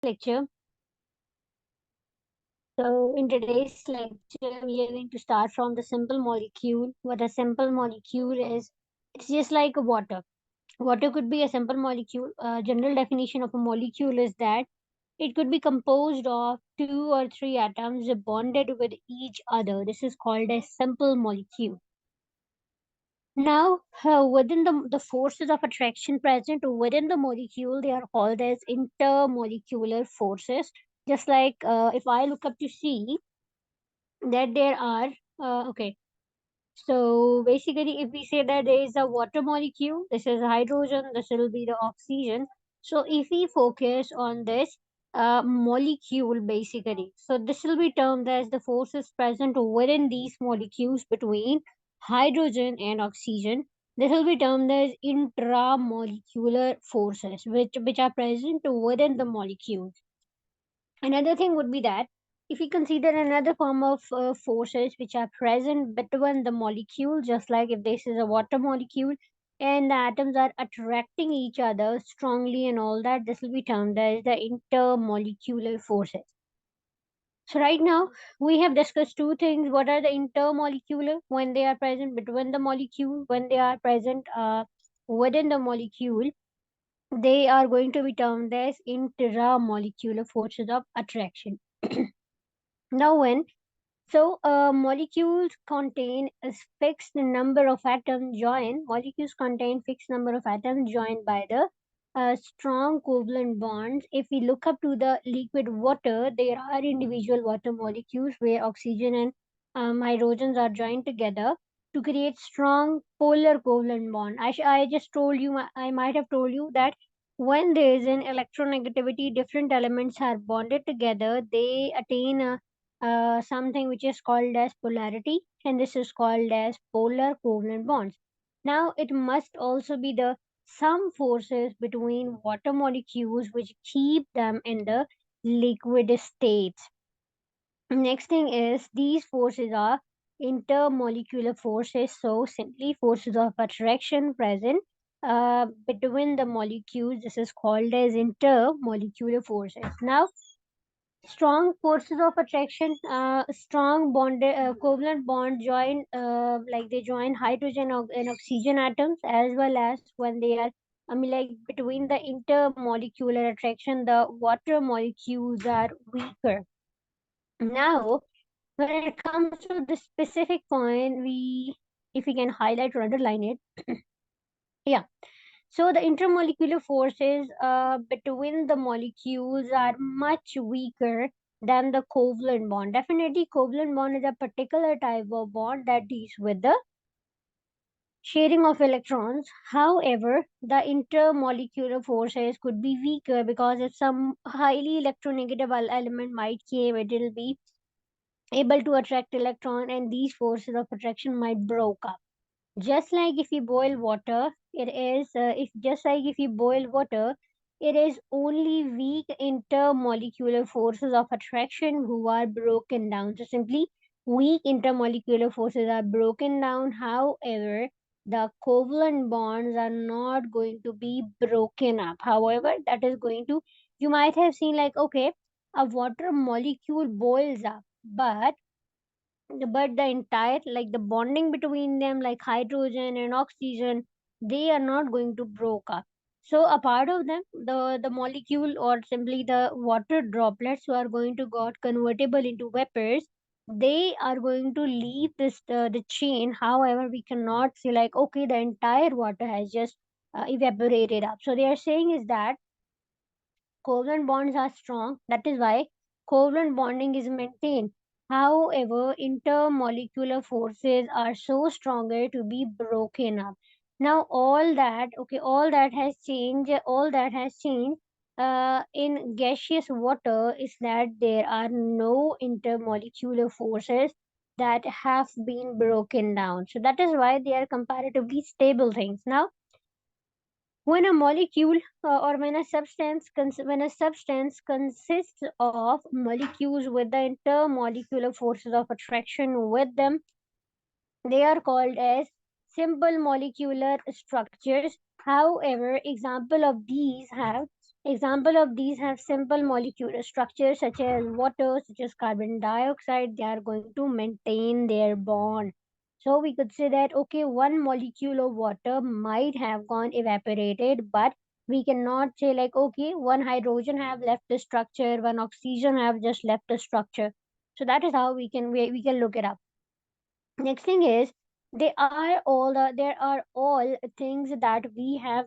lecture. So in today's lecture, we are going to start from the simple molecule. What a simple molecule is, it's just like a water. Water could be a simple molecule. General definition of a molecule is that it could be composed of two or three atoms bonded with each other. This is called a simple molecule. Now, within the forces of attraction present within the molecule, they are called as intermolecular forces. Just like if I look up to see that there are, okay, so basically, if we say that there is a water molecule, this is hydrogen, this will be the oxygen. So if we focus on this molecule, basically, so this will be termed as the forces present within these molecules between hydrogen and oxygen. This will be termed as intramolecular forces, which are present within the molecules. Another thing would be that if we consider another form of forces which are present between the molecules, just like if this is a water molecule and the atoms are attracting each other strongly and all that, this will be termed as the intermolecular forces. So right now we have discussed two things. What are the intermolecular? When they are present between the molecule, when they are present within the molecule, they are going to be termed as intramolecular forces of attraction. Now, molecules contain a fixed number of atoms joined. Molecules contain fixed number of atoms joined by the strong covalent bonds. If we look up to the liquid water, there are individual water molecules where oxygen and hydrogens are joined together to create strong polar covalent bond. I just told you, I might have told you that when there is an electronegativity, different elements are bonded together. They attain a something which is called as polarity, and this is called as polar covalent bonds. Now it must also be the some forces between water molecules which keep them in the liquid states. Next thing is these forces are intermolecular forces, so simply forces of attraction present between the molecules. This is called as intermolecular forces. Now strong forces of attraction, strong bond, covalent bond join, like they join hydrogen and oxygen atoms, as well as when they are, I mean, like between the intermolecular attraction, the water molecules are weaker. Now, when it comes to the specific point, if we can highlight or underline it, yeah. So the intermolecular forces between the molecules are much weaker than the covalent bond. Definitely, covalent bond is a particular type of bond that deals with the sharing of electrons. However, the intermolecular forces could be weaker because if some highly electronegative element might came, it will be able to attract electron, and these forces of attraction might broke up. Just like if you boil water, it is if just like if you boil water, it is only weak intermolecular forces of attraction who are broken down. So simply weak intermolecular forces are broken down. However, the covalent bonds are not going to be broken up. However, that is going to, you might have seen like, okay, a water molecule boils up, but the entire, like the bonding between them, like hydrogen and oxygen, they are not going to broke up. So a part of them, the molecule or simply the water droplets who are going to got convertible into vapors, they are going to leave this the chain. However, we cannot say like, okay, the entire water has just evaporated up. So they are saying is that covalent bonds are strong. That is why covalent bonding is maintained. However, intermolecular forces are so stronger to be broken up. Now, all that has changed in gaseous water is that there are no intermolecular forces that have been broken down. So that is why they are comparatively stable things. Now, when a molecule or when a substance consists of molecules with the intermolecular forces of attraction with them, they are called as simple molecular structures. However, example of these have Example of these have simple molecular structures such as water, such as carbon dioxide. They are going to maintain their bond. So we could say that okay, one molecule of water might have gone evaporated, but we cannot say like okay, one hydrogen have left the structure, one oxygen have just left the structure. So that is how we can look it up. Next thing is there are all things that we have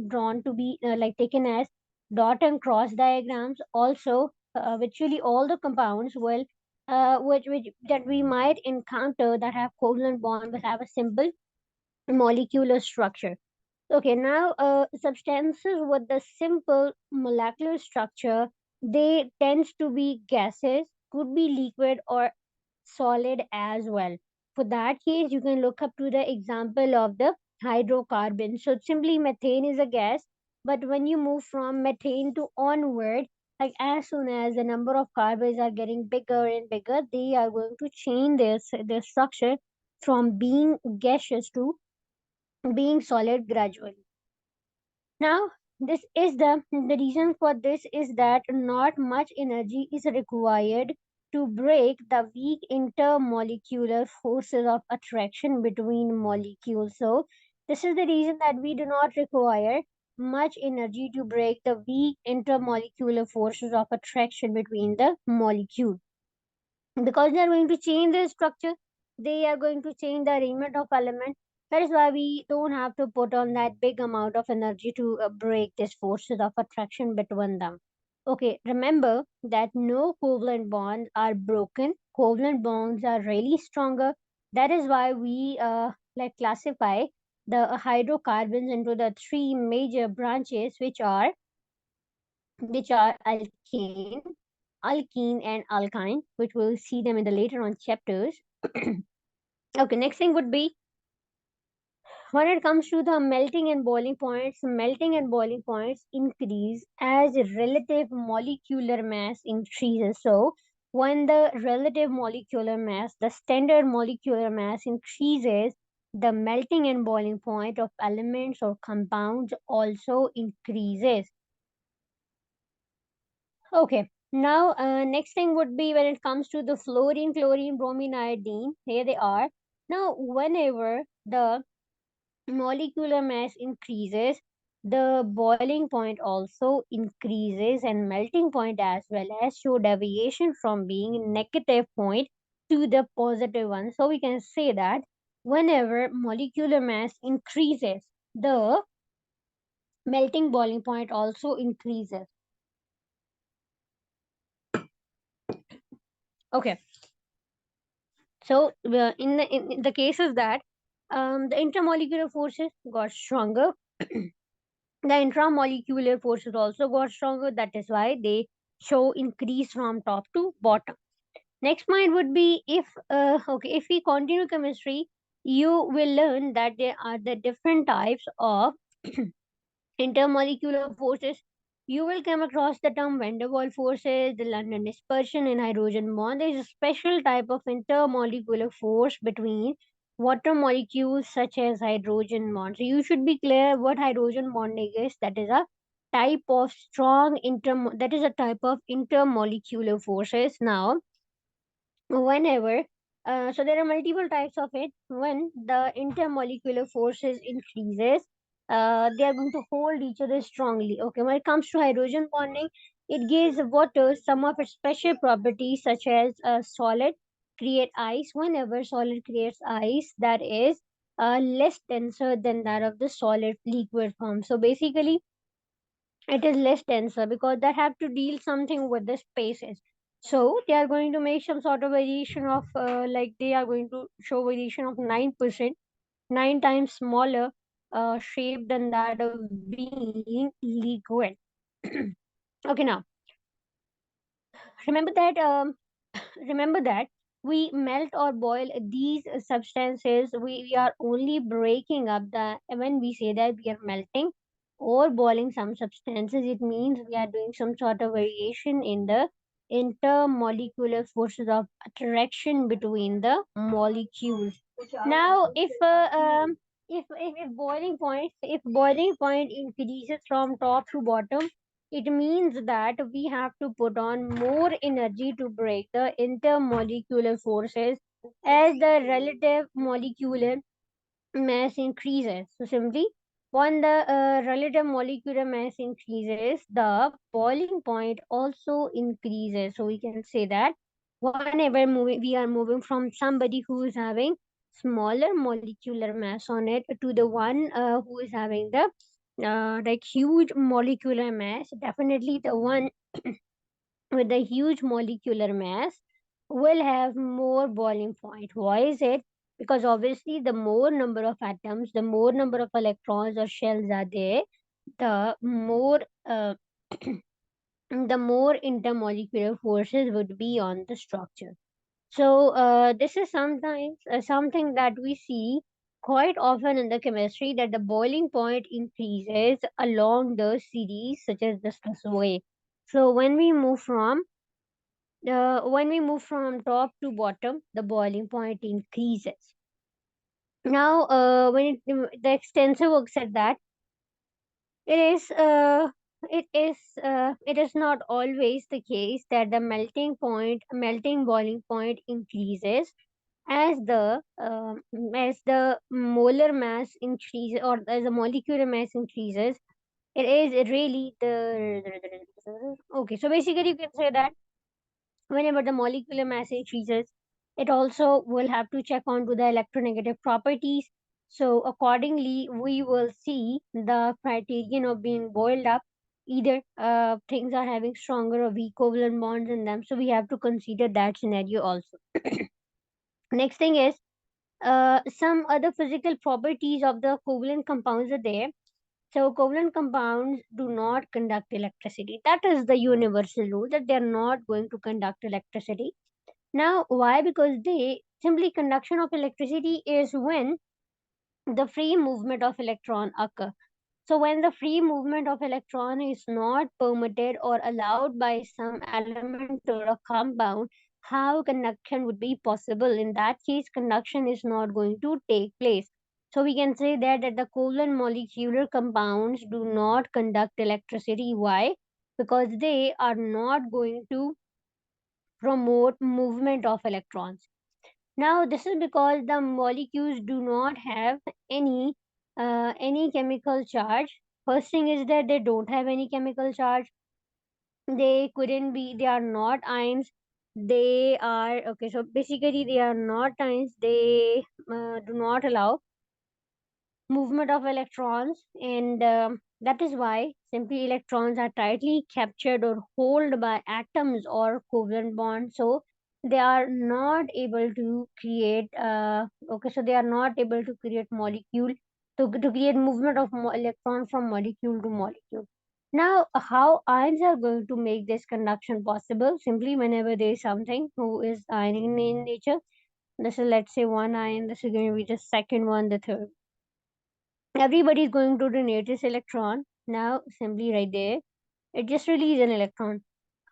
drawn to be like taken as dot and cross diagrams. Also, virtually all the compounds will which that we might encounter that have covalent bond will have a simple molecular structure. Okay, now substances with the simple molecular structure, they tends to be gases, could be liquid or solid as well. For that case, you can look up to the example of the hydrocarbon. So simply methane is a gas, but when you move from methane to onward, like as soon as the number of carbons are getting bigger and bigger, they are going to change their structure from being gaseous to being solid gradually. Now, the reason for this is that not much energy is required to break the weak intermolecular forces of attraction between molecules. So, this is the reason that we do not require much energy to break the weak intermolecular forces of attraction between the molecules, because they are going to change the structure, they are going to change the arrangement of element. That is why we don't have to put on that big amount of energy to break these forces of attraction between them. Okay, remember that no covalent bonds are broken, covalent bonds are really stronger. That is why we like classify the hydrocarbons into the three major branches, which are alkane, alkene, and alkyne, which we'll see them in the later on chapters. Okay, next thing would be when it comes to the melting and boiling points increase as relative molecular mass increases. So, when the relative molecular mass, the standard molecular mass increases, the melting and boiling point of elements or compounds also increases. Okay. Now, next thing would be when it comes to the fluorine, chlorine, bromine, iodine. Here they are. Now, whenever the molecular mass increases, the boiling point also increases and melting point as well as show deviation from being negative point to the positive one. So we can say that whenever molecular mass increases, the melting boiling point also increases. Okay. So, in the cases that the intermolecular forces got stronger, the intramolecular forces also got stronger. That is why they show increase from top to bottom. Next point would be if we continue chemistry, you will learn that there are the different types of intermolecular forces. You will come across the term van der Waals forces, the London dispersion, and hydrogen bond. There is a special type of intermolecular force between water molecules such as hydrogen bond. So you should be clear what hydrogen bonding is. That is a type of that is a type of intermolecular forces. Now, whenever so there are multiple types of it. When the intermolecular forces increases, they are going to hold each other strongly. Okay, when it comes to hydrogen bonding, it gives water some of its special properties such as solid create ice. Whenever solid creates ice, that is less denser than that of the solid liquid form. So basically it is less denser because they have to deal something with the spaces. So they are going to make some sort of variation of like they are going to show variation of 9%, 9 times smaller shape than that of being liquid. Okay, now remember that remember that we melt or boil these substances. We are only breaking up the when we say that we are melting or boiling some substances, it means we are doing some sort of variation in the intermolecular forces of attraction between the molecules. Now if boiling point increases from top to bottom, it means that we have to put on more energy to break the intermolecular forces as the relative molecular mass increases. So simply, when the relative molecular mass increases, the boiling point also increases. So we can say that whenever we are moving from somebody who is having smaller molecular mass on it to the one who is having the like huge molecular mass, definitely the one with a huge molecular mass will have more boiling point. Why is it? Because obviously, the more number of atoms, the more number of electrons or shells are there, the more the more intermolecular forces would be on the structure. So this is sometimes something that we see quite often in the chemistry, that the boiling point increases along the series such as this way. So when we move from top to bottom, the boiling point increases. Now, the extensive work said that it is it is not always the case that the melting boiling point increases as the molar mass increases, or as the molecular mass increases. It is really the okay. So basically, you can say that whenever the molecular mass increases, it also will have to check on to the electronegative properties. So accordingly, we will see the criterion of being boiled up. Either things are having stronger or weak covalent bonds in them. So we have to consider that scenario also. Next thing is some other physical properties of the covalent compounds are there. So covalent compounds do not conduct electricity. That is the universal rule, that they are not going to conduct electricity. Now, why? Because they simply conduction of electricity is when the free movement of electron occur. So when the free movement of electron is not permitted or allowed by some element or a compound, how conduction would be possible? In that case, conduction is not going to take place. So we can say that the covalent molecular compounds do not conduct electricity. Why? Because they are not going to promote movement of electrons. Now, this is because the molecules do not have any chemical charge. First thing is that they don't have any chemical charge. They couldn't be. They are not ions. They are okay. So basically, they are not ions. They do not allow movement of electrons, and that is why simply electrons are tightly captured or held by atoms or covalent bonds. So they are not able to create okay, so they are not able to create molecule to create movement of electron from molecule to molecule. Now, how ions are going to make this conduction possible? Simply whenever there is something who is ion in nature, this is, let's say, one ion, this is going to be the second one, the third. Everybody is going to donate this electron. Now, simply right there, it just releases an electron.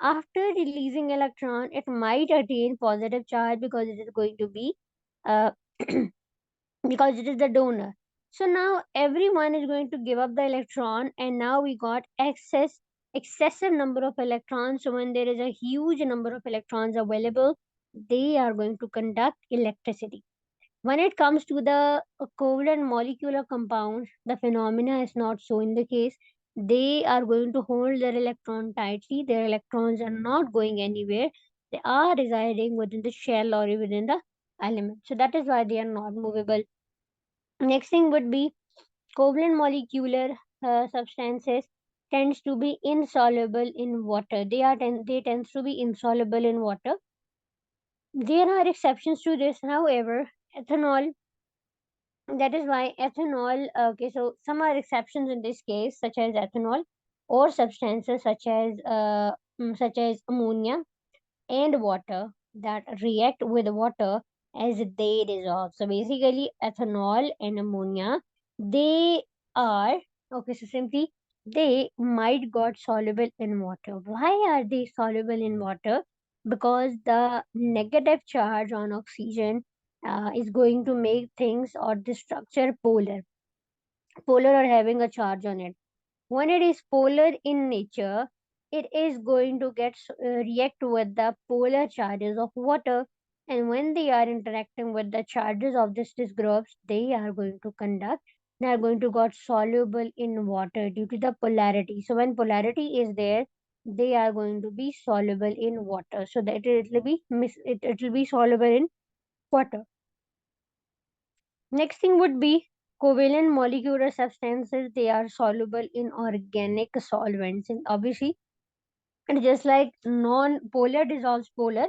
After releasing electron, it might attain positive charge because it is going to be uh, because it is the donor. So now everyone is going to give up the electron, and now we got excessive number of electrons. So when there is a huge number of electrons available, they are going to conduct electricity. When it comes to the covalent molecular compounds, the phenomena is not so in the case. They are going to hold their electron tightly. Their electrons are not going anywhere. They are residing within the shell or within the element. So that is why they are not movable. Next thing would be covalent molecular substances tends to be insoluble in water. They tends to be insoluble in water. There are exceptions to this. However, ethanol, that is why ethanol, okay, so some are exceptions in this case, such as ethanol or substances such as ammonia and water that react with water as they dissolve. So basically, ethanol and ammonia, they are okay. So simply, they might got soluble in water. Why are they soluble in water? Because the negative charge on oxygen is going to make things or the structure polar or having a charge on it. When it is polar in nature, it is going to react with the polar charges of water, and when they are interacting with the charges of these groups, they are going to got soluble in water due to the polarity. So when polarity is there, they are going to be soluble in water. So that it will be soluble in water. Next thing would be covalent molecular substances. They are soluble in organic solvents, and obviously, and just like non-polar dissolves polar,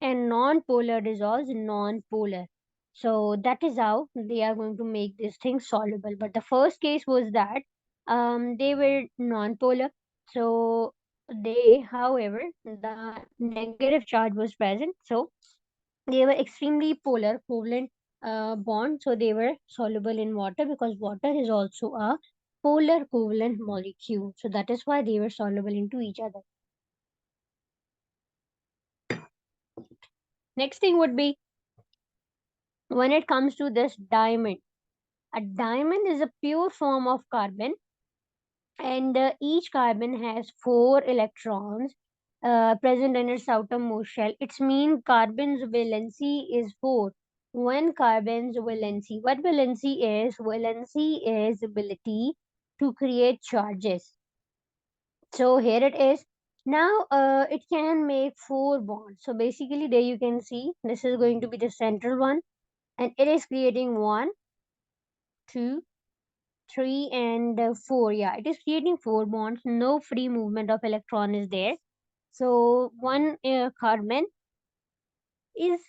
and non-polar dissolves non-polar. So that is how they are going to make these things soluble. But the first case was that they were non-polar. So however, the negative charge was present. So they were extremely polar covalent bond, so they were soluble in water because water is also a polar covalent molecule. So that is why they were soluble into each other. Next thing would be when it comes to this diamond. A diamond is a pure form of carbon, and each carbon has four electrons present in its outermost shell. Its mean carbon's valency is 4. One carbon's valency. What valency is? Valency is ability to create charges. So here it is. Now it can make 4 bonds. So basically there you can see this is going to be the central one, and it is creating 1, 2, 3 and 4. Yeah, it is creating 4 bonds. No free movement of electron is there. So one carbon is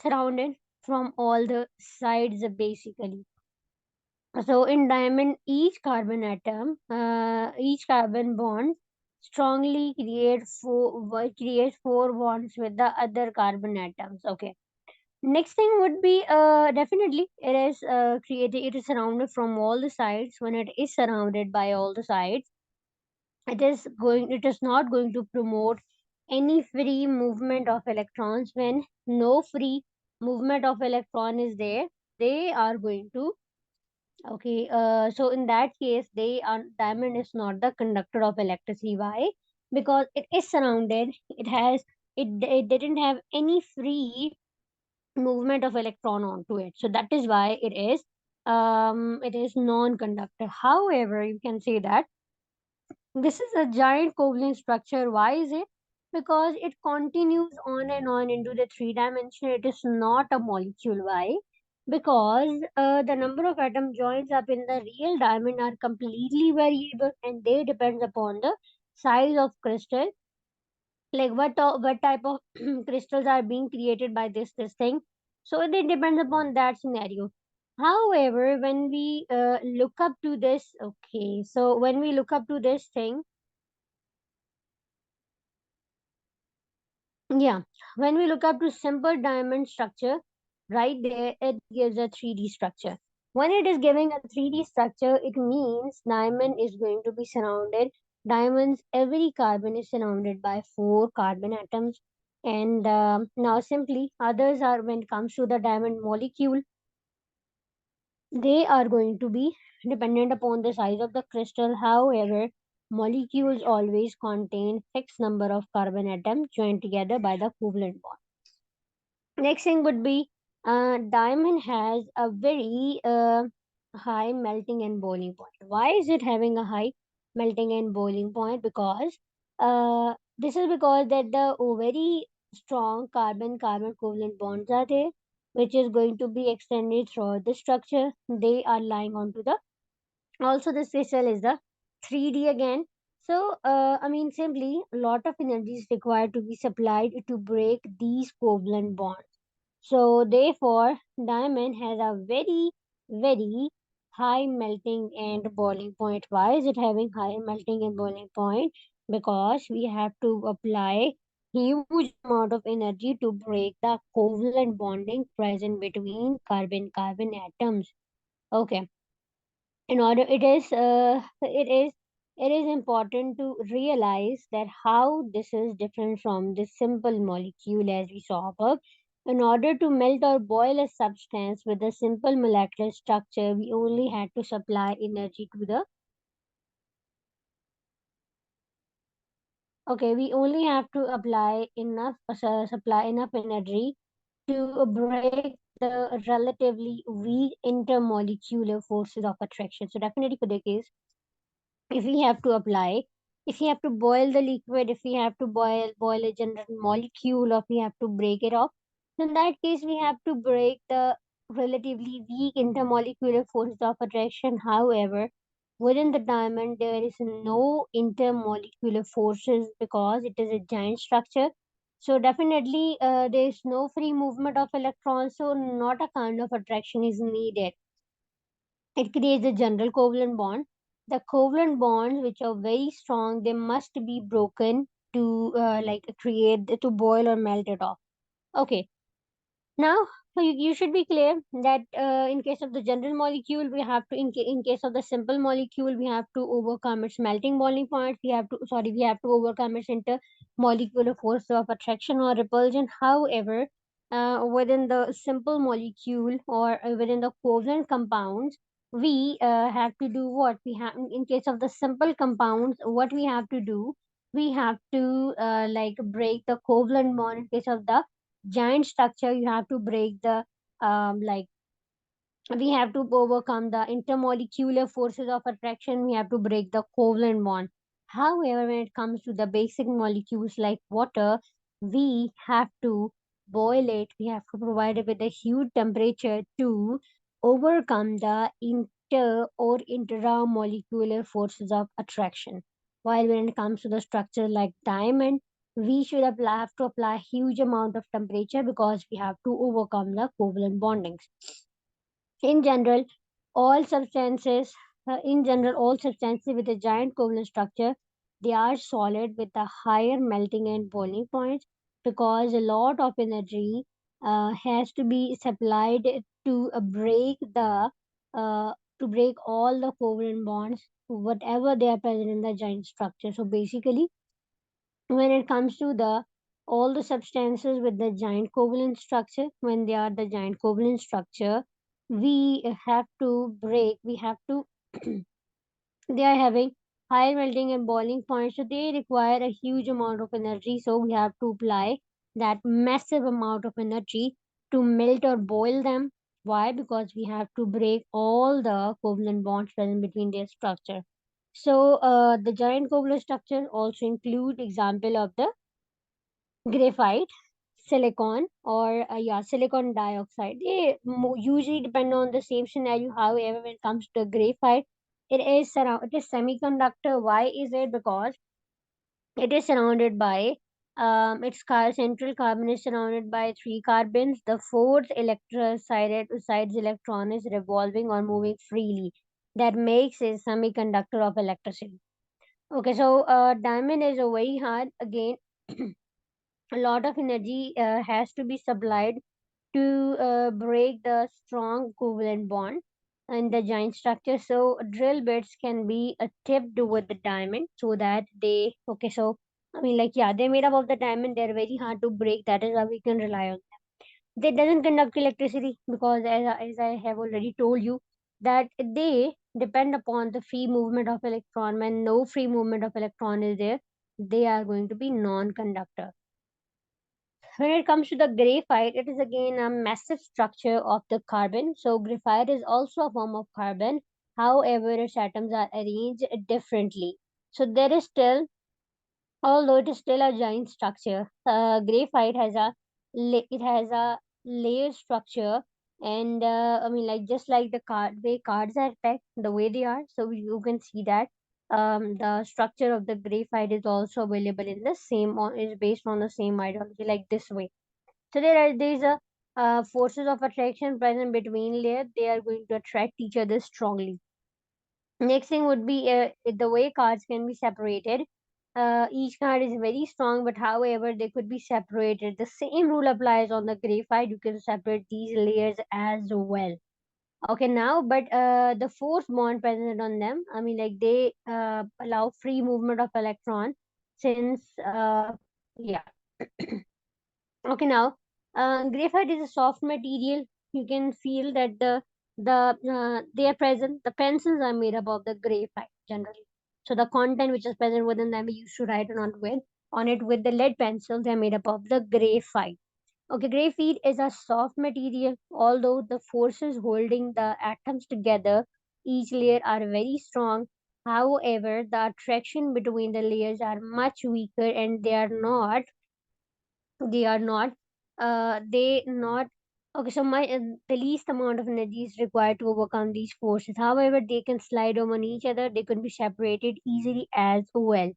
surrounded from all the sides basically. So in diamond, each carbon bond strongly creates 4 bonds with the other carbon atoms. Okay. Next thing would be definitely it is surrounded from all the sides. When it is surrounded by all the sides, it is not going to promote any free movement of electrons. When no free movement of electron is there, they are going to okay, so in that case, diamond is not the conductor of electricity. Why? Because it is surrounded. It didn't have any free movement of electron onto it. So that is why it is non-conductor. However, you can say that this is a giant covalent structure. Why is it? Because it continues on and on into the three dimension. It is not a molecule. Why? Because the number of atom joins up in the real diamond are completely variable, and they depends upon the size of crystal, like what type of crystals are being created by this thing. So it depends upon that scenario. However, when we look up to this, okay, so when we look up to this thing, yeah, when we look up to simple diamond structure, right there, it gives a 3D structure. When it is giving a 3D structure, it means diamond is going to be surrounded. Diamonds, every carbon is surrounded by 4 carbon atoms. And now simply, others are when it comes to the diamond molecule, they are going to be dependent upon the size of the crystal. However, molecules always contain fixed number of carbon atoms joined together by the covalent bond. Next thing would be diamond has a very high melting and boiling point. Why is it having a high melting and boiling point? Because this is because that the very strong carbon-carbon covalent bonds are there, which is going to be extended throughout the structure. They are lying onto the also this crystal is the 3D again. So I mean simply a lot of energy is required to be supplied to break these covalent bonds. So therefore, diamond has a very, very high melting and boiling point. Why is it having high melting and boiling point? Because we have to apply huge amount of energy to break the covalent bonding present between carbon-carbon atoms. Okay. In order, it is important to realize that how this is different from the simple molecule as we saw above. In order to melt or boil a substance with a simple molecular structure, we only had to supply energy to the Okay, we only have to apply enough supply enough energy to break the relatively weak intermolecular forces of attraction. So definitely for the case, if we have to apply, if we have to boil the liquid, if we have to boil a general molecule, or if we have to break it off, so in that case we have to break the relatively weak intermolecular forces of attraction. However, within the diamond there is no intermolecular forces because it is a giant structure. So definitely there is no free movement of electrons, so not a kind of attraction is needed. It creates a general covalent bond. The covalent bonds, which are very strong, they must be broken to create to boil or melt it off. Okay, now, so you should be clear that in case of the general molecule, we have to, in case of the simple molecule, we have to overcome its melting boiling point. We have to overcome its intermolecular force of attraction or repulsion. However, within the simple molecule or within the covalent compounds, we have to do what we have in case of the simple compounds. What we have to do, we have to break the covalent bond. In case of the giant structure, you have to break the like we have to overcome the intermolecular forces of attraction. We have to break the covalent bond. However, when it comes to the basic molecules like water, we have to boil it. We have to provide it with a huge temperature to overcome the inter or intramolecular forces of attraction. While when it comes to the structure like diamond, we should have to apply huge amount of temperature because we have to overcome the covalent bondings. In general, all substances, all substances with a giant covalent structure, they are solid with a higher melting and boiling points because a lot of energy has to be supplied to break all the covalent bonds, whatever they are present in the giant structure. So basically, when it comes to the all the substances with the giant covalent structure, when they are the giant covalent structure, we have to they are having high melting and boiling points, so they require a huge amount of energy. So we have to apply that massive amount of energy to melt or boil them. Why? Because we have to break all the covalent bonds present between their structure. So the giant covalent structure also include example of the graphite, silicon, or silicon dioxide. They usually depend on the same scenario. However, when it comes to graphite, it is semiconductor. Why is it? Because it is surrounded by central carbon is surrounded by three carbons. The fourth side's electron is revolving or moving freely. That makes it semiconductor of electricity. Okay, so diamond is a very hard again. A lot of energy has to be supplied to break the strong covalent bond and the giant structure. So drill bits can be tipped with the diamond so that they're made up of the diamond. They're very hard to break. That is why we can rely on them. They doesn't conduct electricity because as I have already told you that they depend upon the free movement of electron. When no free movement of electron is there, they are going to be non-conductor. When it comes to the graphite, it is again a massive structure of the carbon. So graphite is also a form of carbon. However, its atoms are arranged differently. So there is still, although it is still a giant structure, graphite has it has a layered structure, and just like the way cards are packed, the way they are. So you can see that the structure of the graphite is also available in the same is based on the same ideology, like this way. So there is a forces of attraction present between layers. They are going to attract each other strongly. Next thing would be the way cards can be separated. Each card is very strong, but however they could be separated. The same rule applies on the graphite. You can separate these layers as well. Okay, now, but the fourth bond present on them, they allow free movement of electron since yeah. Okay, now graphite is a soft material. You can feel that they are present. The pencils are made up of the graphite generally. So the content which is present within them we used to write on with. on it with the lead pencils. They're made up of the graphite. Okay, graphite is a soft material, although the forces holding the atoms together, each layer are very strong. However, the attraction between the layers are much weaker, and they are not, they not, okay, so the least amount of energy is required to overcome these forces. However, they can slide on each other, they can be separated easily as well.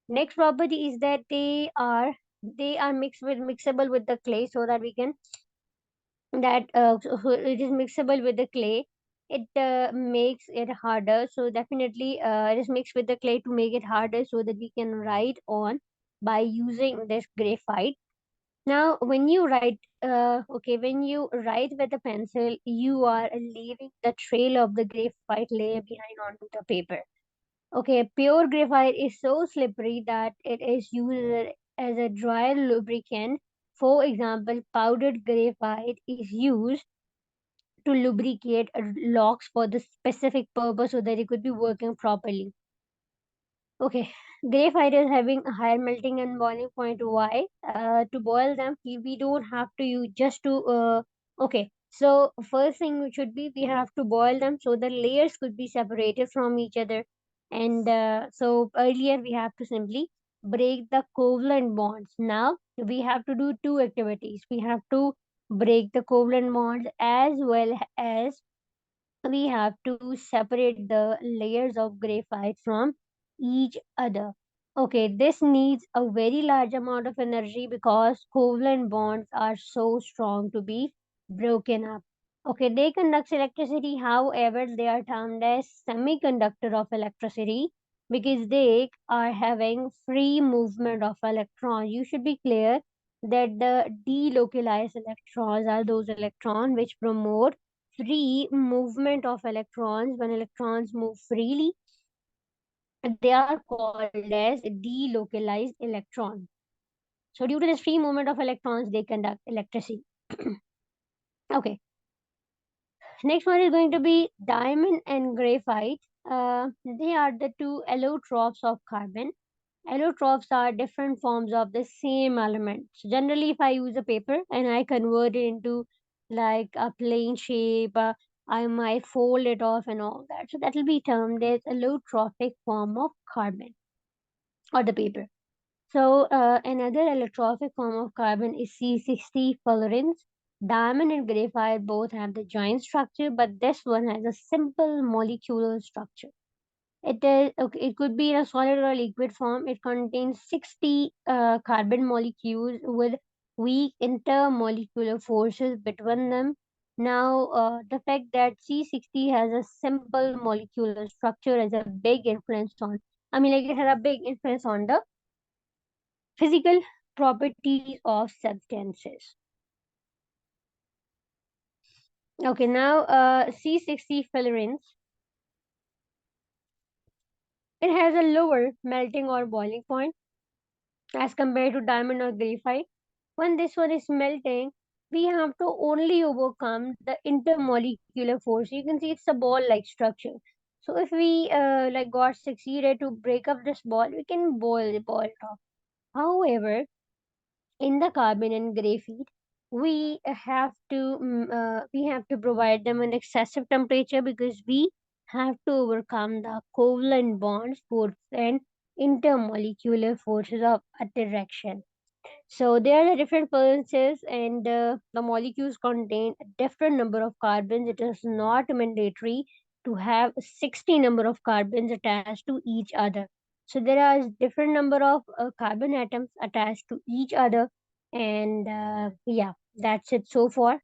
Next property is that they are mixable with the clay, so that we can that so it is mixable with the clay. It makes it harder, so definitely it is mixed with the clay to make it harder so that we can write on by using this graphite. Now when you write, when you write with a pencil, you are leaving the trail of the graphite layer behind onto the paper. Okay, pure graphite is so slippery that it is used as a dry lubricant. For example, powdered graphite is used to lubricate locks for the specific purpose so that it could be working properly. Okay, graphite is having a higher melting and boiling point. Why? To boil them, we don't have to use just to. Okay, so first thing which should be we have to boil them so the layers could be separated from each other. And so earlier we have to simply break the covalent bonds. Now we have to do two activities. We have to break the covalent bonds as well as we have to separate the layers of graphite from each other. Okay, this needs a very large amount of energy because covalent bonds are so strong to be broken up. Okay, they conduct electricity, however, they are termed as semiconductor of electricity because they are having free movement of electrons. You should be clear that the delocalized electrons are those electrons which promote free movement of electrons. When electrons move freely, they are called as delocalized electrons. So due to this free movement of electrons, they conduct electricity. Okay, next one is going to be diamond and graphite. They are the two allotropes of carbon. Allotropes are different forms of the same element. So generally, if I use a paper and I convert it into like a plane shape, I might fold it off and all that. So that will be termed as allotropic form of carbon or the paper. So another allotropic form of carbon is C60 fullerenes. Diamond and graphite both have the joint structure, but this one has a simple molecular structure. It is okay, it could be in a solid or liquid form. It contains 60 carbon molecules with weak intermolecular forces between them. Now, the fact that C60 has a simple molecular structure has a big influence on, like it has a big influence on the physical properties of substances. Okay, now C60 fullerenes, it has a lower melting or boiling point as compared to diamond or graphite. When this one is melting, we have to only overcome the intermolecular force. You can see it's a ball-like structure. So if we got succeeded to break up this ball, we can boil the ball it off. However, in the carbon and graphite, we have to provide them an excessive temperature because we have to overcome the covalent bonds force and intermolecular forces of attraction. So there are different pulses, and the molecules contain a different number of carbons. It is not mandatory to have 60 number of carbons attached to each other. So there are different number of carbon atoms attached to each other, and yeah, that's it so far.